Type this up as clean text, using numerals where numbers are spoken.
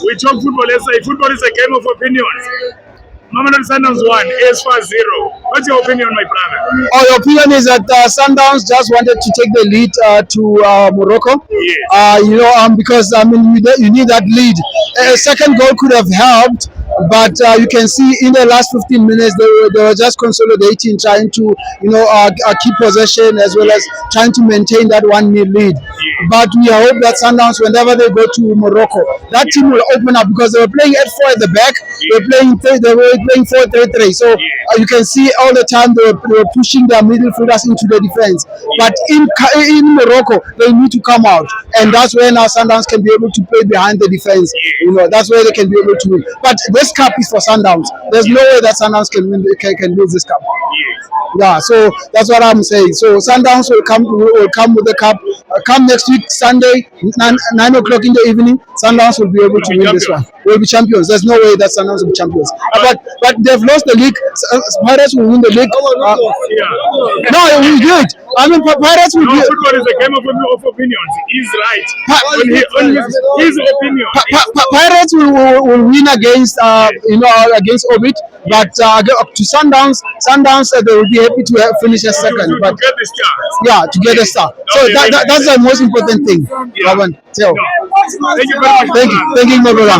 We talk football. Let's say football is a game of opinions. Mamelodi Sundowns won, AS 0. What's your opinion, my brother? Our opinion is that Sundowns just wanted to take the lead to Morocco. Yes. Because you need that lead. A second goal could have helped, but you can see in the last 15 minutes they were just consolidating, trying to keep possession as well as trying to maintain that 1-0 lead. But we hope that Sundowns, whenever they go to Morocco, that team will open up because they were playing at 4 at the back. They were playing 4-3-3. So you can see all the time they were pushing their midfielders into the defense. But in Morocco, they need to come out, and that's where now Sundowns can be able to play behind the defense. That's where they can be able to win. But this cup is for Sundowns. There's no way that Sundowns can lose this cup. Yeah, so that's what I'm saying. So Sundowns will come with the cup. Come next week, Sunday, 9 o'clock in the evening. Sundowns will be able to win this one. We'll be champions. There's no way that Sundowns will be champions. But they've lost the league. Pirates will win the league. No, we do it. I mean, Pirates will. Football is a game of opinions. He's right. On his opinion. Pirates will win against against Orbit, but to Sundowns, they will be happy to finish as second. But to get the star. Yeah, to get the star. So that's the most important thing. Yeah. So, Thank you very much. thank you, my brother.